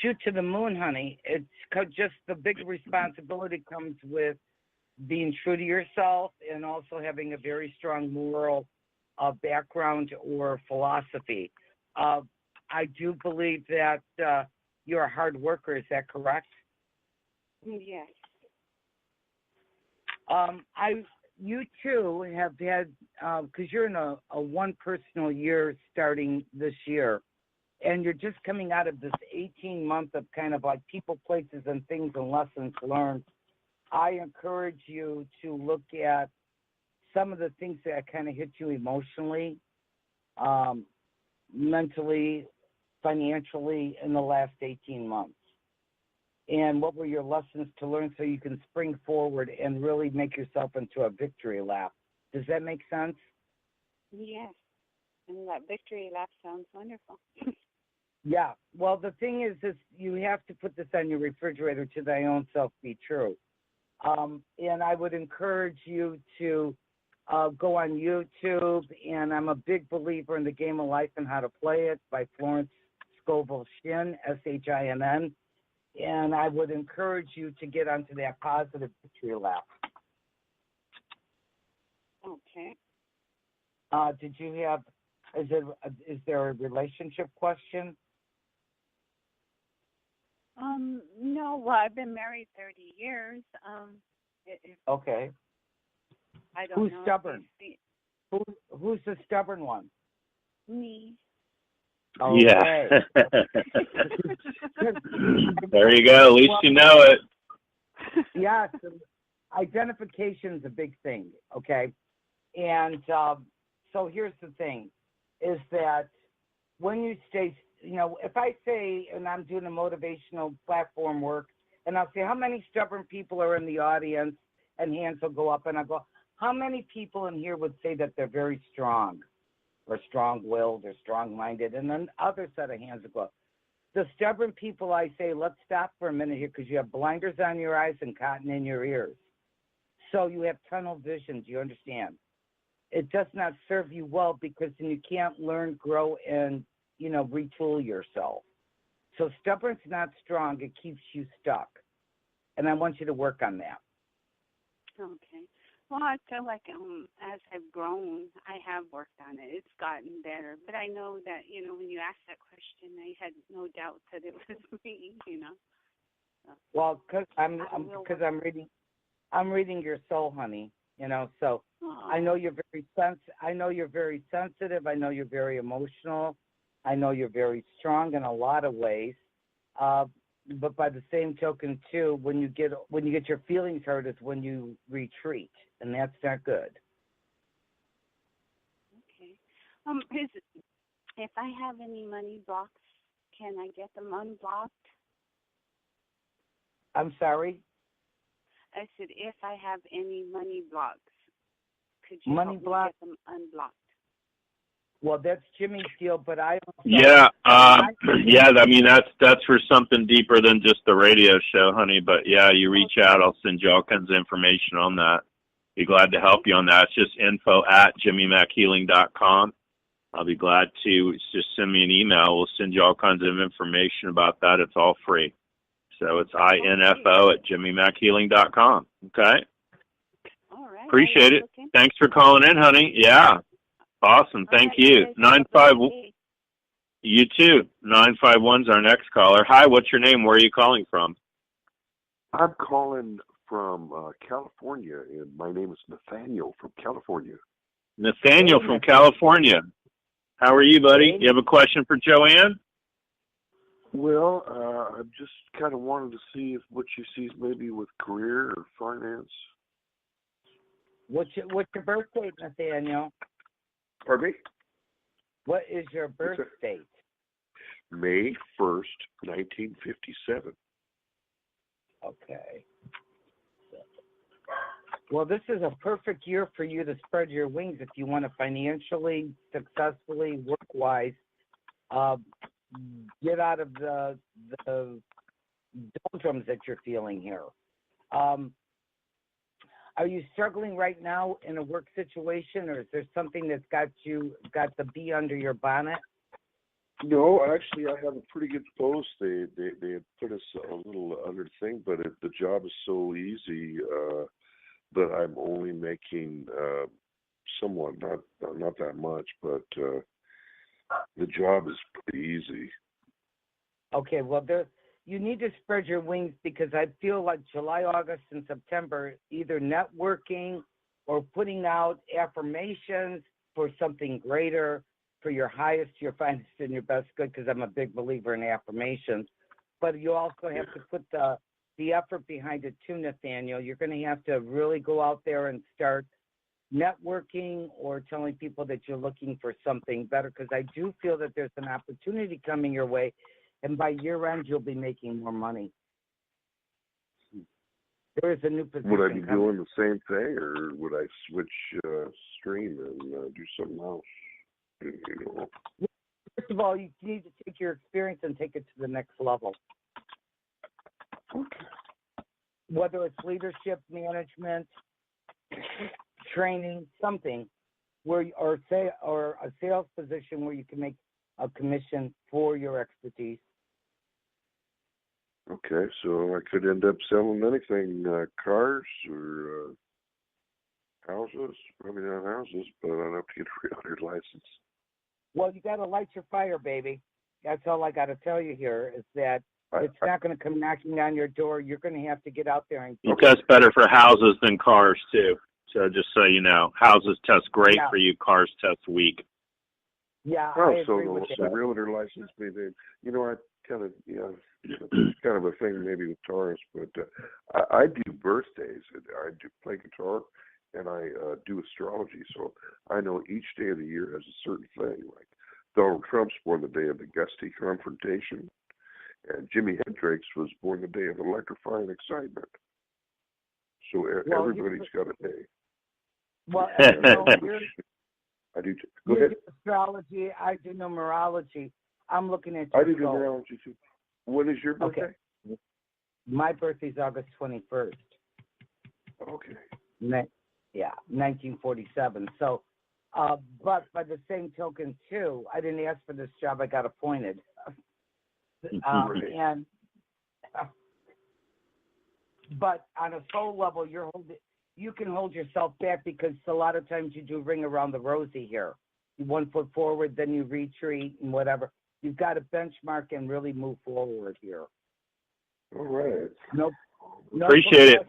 shoot to the moon, honey. It's just the big responsibility comes with being true to yourself and also having a very strong moral background or philosophy. I do believe that you're a hard worker. Is that correct? Yes. You too have had, because you're in a one personal year starting this year, and you're just coming out of this 18-month of kind of like people, places, and things and lessons learned. I encourage you to look at some of the things that kind of hit you emotionally, mentally, financially in the last 18 months. And what were your lessons to learn so you can spring forward and really make yourself into a victory lap? Does that make sense? Yes. And that victory lap sounds wonderful. Yeah. Well, the thing is you have to put this on your refrigerator to thy own self be true. And I would encourage you to go on YouTube, and I'm a big believer in The Game of Life and How to Play It by Florence Scovel Shinn, Shinn. And I would encourage you to get onto that positive victory lap. Okay. Did you have? Is there a relationship question? No. Well, I've been married 30 years. Okay. I don't Who's know. stubborn? Who's the stubborn one? Me. Okay. Yeah. There you go. At least you know it. Yes. Identification is a big thing, okay? And so here's the thing, is that when you stay, you know, if I say, and I'm doing a motivational platform work, and I'll say, how many stubborn people are in the audience? And hands will go up, and I'll go, how many people in here would say that they're very strong, or strong-willed, or strong-minded? And then other set of hands will go up. The stubborn people, I say, let's stop for a minute here, because you have blinders on your eyes and cotton in your ears. So you have tunnel vision. Do you understand? It does not serve you well, because then you can't learn, grow, and, you know, retool yourself. So stubborn's not strong. It keeps you stuck. And I want you to work on that. Okay. Well, I feel like as I've grown, I have worked on it. It's gotten better. But I know that, you know, when you asked that question, I had no doubt that it was me, you know. So, well, because I'm reading your soul, honey. You know, so I know you're I know you're very sensitive. I know you're very emotional. I know you're very strong in a lot of ways. But by the same token, too, when you get your feelings hurt is when you retreat, and that's not good. Okay. If I have any money blocks, can I get them unblocked? I'm sorry? I said, if I have any money blocks, could you Money help me block? get them unblocked? Well, that's Jimmy's deal, but I also... Yeah, yeah. I mean, that's for something deeper than just the radio show, honey. But yeah, you reach out. I'll send you all kinds of information on that. Be glad to help you on that. It's just info@jimmymackhealing.com. I'll be glad to just send me an email. We'll send you all kinds of information about that. It's all free. So it's info@jimmymackhealing.com. Okay. All right. Appreciate it. Thanks for calling in, honey. Yeah. Awesome. Thank you. 95. You too. 951's our next caller. Hi, what's your name? Where are you calling from? I'm calling from California, and my name is Nathaniel from California. Nathaniel from California. How are you, buddy? You have a question for Joanne? Well, I just kind of wanted to see what she sees maybe with career or finance. What's your birth date, Nathaniel? Pardon me? What is your birth date? May 1st, 1957. Okay. Well, this is a perfect year for you to spread your wings if you want to financially, successfully, work-wise, get out of the doldrums that you're feeling here. Are you struggling right now in a work situation, or is there something that's got the bee under your bonnet? No, actually, I have a pretty good post. They had put us a little under thing, but the job is so easy that I'm only making somewhat, not that much, but the job is pretty easy. Okay, well, you need to spread your wings, because I feel like July, August, and September, either networking or putting out affirmations for something greater, for your highest, your finest, and your best good, because I'm a big believer in affirmations. But you also have to put the effort behind it too, Nathaniel. You're going to have to really go out there and start networking or telling people that you're looking for something better, because I do feel that there's an opportunity coming your way, and by year end, you'll be making more money. There is a new position. Would I be doing the same thing, or would I switch stream and do something else? You know? First of all, you need to take your experience and take it to the next level. Okay. Whether it's leadership, management, training, something, or a sales position where you can make a commission for your expertise. Okay, so I could end up selling anything, cars or houses. Probably not houses, but I'd have to get a realtor license. Well, you got to light your fire, baby. That's all I got to tell you here, is that it's not going to come knocking on your door. You're going to have to get out there and... It tests better for houses than cars, too. So just so you know, houses test great for you, cars test weak. Yeah, I agree with the realtor license, maybe, I kind of, kind of a thing maybe with Taurus, but I do birthdays. I do play guitar, and I do astrology, so I know each day of the year has a certain thing. Like Donald Trump's born the day of the gusty confrontation, and Jimi Hendrix was born the day of electrifying excitement. So everybody's got a day. Well, I do. Go ahead. Do astrology. I do numerology. I'm looking at. I do numerology too. When is your birthday? Okay. My birthday's August 21st. Okay. 1947. So, but by the same token too, I didn't ask for this job. I got appointed. And but on a soul level, you can hold yourself back, because a lot of times you do ring around the rosy here. You 1 foot forward, then you retreat and whatever. You've got to benchmark and really move forward here. All right. No Appreciate it.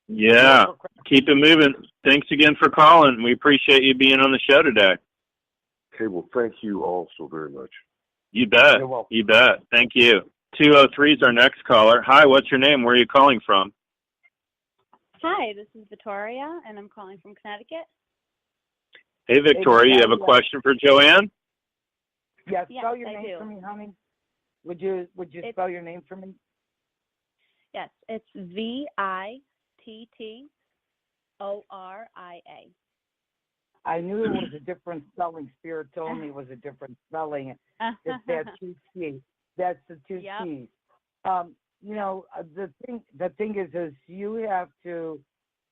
Yeah. Keep it moving. Thanks again for calling. We appreciate you being on the show today. Okay, well, thank you all so very much. You bet. You're welcome. You bet. Thank you. 203 is our next caller. Hi, what's your name? Where are you calling from? Hi, this is Victoria, and I'm calling from Connecticut. Hey, Victoria, you have a question for Joanne? Yes, Yes, spell your I name do. for me, honey. Would you spell your name for me? Yes, it's Vittoria. I knew it was a different spelling. Spirit told me it was a different spelling. It's that two T's. That's the two Yep. T's. The thing is you have to.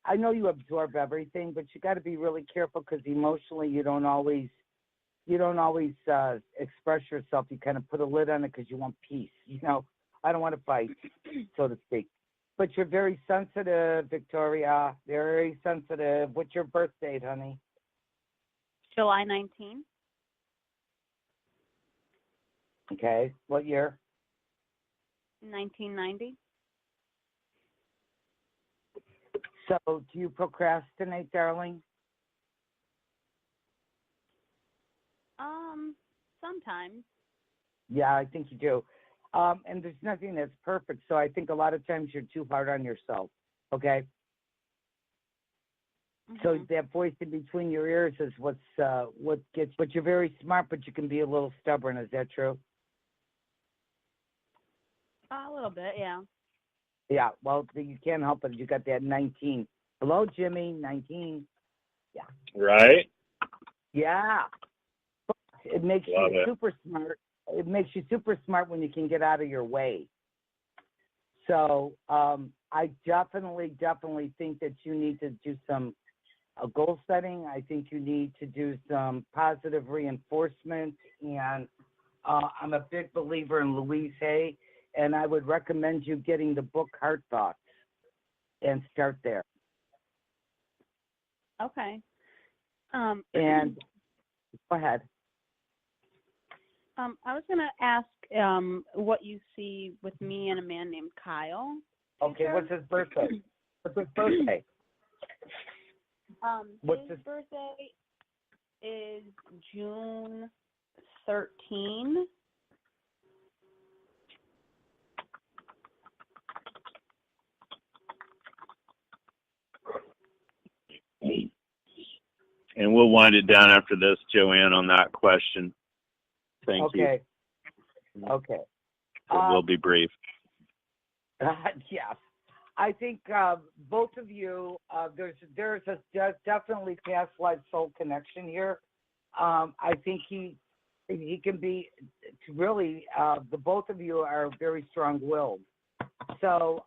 I know you absorb everything, but you got to be really careful because emotionally you don't always express yourself. You kind of put a lid on it because you want peace. I don't want to fight, so to speak. But you're very sensitive, Victoria. Very sensitive. What's your birth date, honey? July 19. Okay. What year? 1990. So, do you procrastinate, darling? Sometimes. Yeah, I think you do. And there's nothing that's perfect. So I think a lot of times you're too hard on yourself. Okay. So that voice in between your ears is what gets. But you're very smart, but you can be a little stubborn. Is that true? A little bit, yeah. Yeah. Well, you can't help it. You got that 19. Hello, Jimmy. 19. Yeah. Right? Yeah. But it makes Love you it. super smart. It makes you super smart when you can get out of your way. So I definitely think that you need to do some goal setting. I think you need to do some positive reinforcement. And I'm a big believer in Louise Hay, and I would recommend you getting the book Heart Thoughts and start there. Okay. And go ahead. I was going to ask what you see with me and a man named Kyle. Okay, what's his birthday? His birthday is June 13. And we'll wind it down after this, Joanne, on that question. Thank you. Okay. We'll be brief. Yes. I think both of you, there's definitely past life soul connection here. I think he can be really, the both of you are very strong-willed. So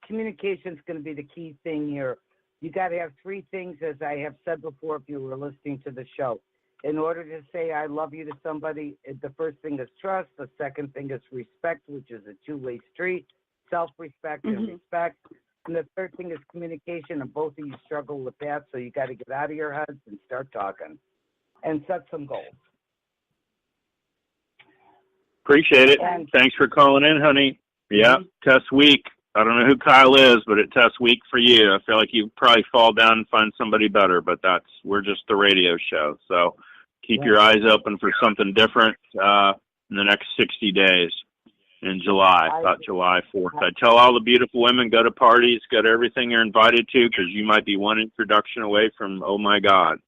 communication is going to be the key thing here. You got to have three things, as I have said before, if you were listening to the show. In order to say I love you to somebody, the first thing is trust. The second thing is respect, which is a two-way street, self-respect and respect. And the third thing is communication, and both of you struggle with that, so you got to get out of your heads and start talking and set some goals. Appreciate it. Thanks for calling in, honey. Yeah, test week. I don't know who Kyle is, but it tests week for you. I feel like you probably fall down and find somebody better, but we're just the radio show. So keep your eyes open for something different in the next 60 days in July, about July 4th. I tell all the beautiful women, go to parties, go to everything you're invited to, because you might be one introduction away from, oh my God.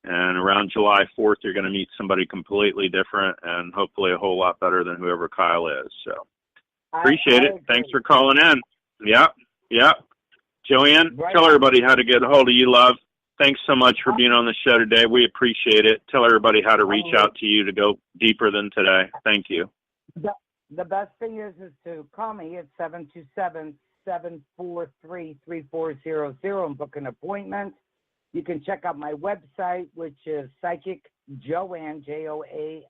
And around July 4th, you're going to meet somebody completely different and hopefully a whole lot better than whoever Kyle is. So appreciate it. Thanks for calling in. Yeah. Joanne, tell everybody how to get a hold of you, love. Thanks so much for being on the show today. We appreciate it. Tell everybody how to reach out to you to go deeper than today. Thank you. The best thing is to call me at 727-743-3400 and book an appointment. You can check out my website, which is Psychic Joanne, JOANNE,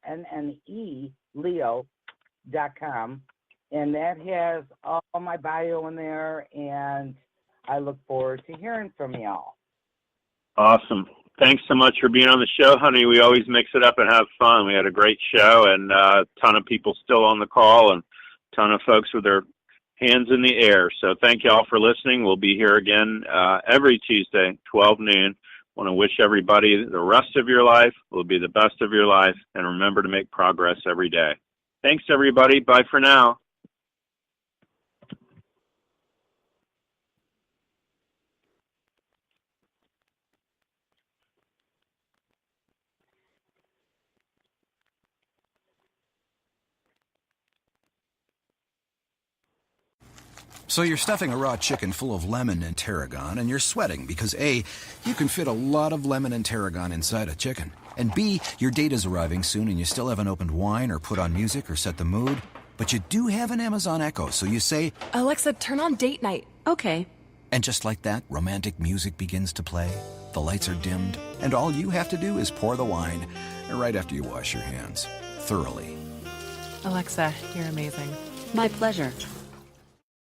Leo.com. And that has all my bio in there, and I look forward to hearing from y'all. Awesome. Thanks so much for being on the show, honey. We always mix it up and have fun. We had a great show and a ton of people still on the call and a ton of folks with their hands in the air. So thank you all for listening. We'll be here again every Tuesday, 12 noon. Want to wish everybody the rest of your life will be the best of your life, and remember to make progress every day. Thanks, everybody. Bye for now. So you're stuffing a raw chicken full of lemon and tarragon, and you're sweating because A, you can fit a lot of lemon and tarragon inside a chicken, and B, your date is arriving soon and you still haven't opened wine or put on music or set the mood, but you do have an Amazon Echo, so you say, Alexa, turn on date night. Okay. And just like that, romantic music begins to play, the lights are dimmed, and all you have to do is pour the wine right after you wash your hands thoroughly. Alexa, you're amazing. My pleasure.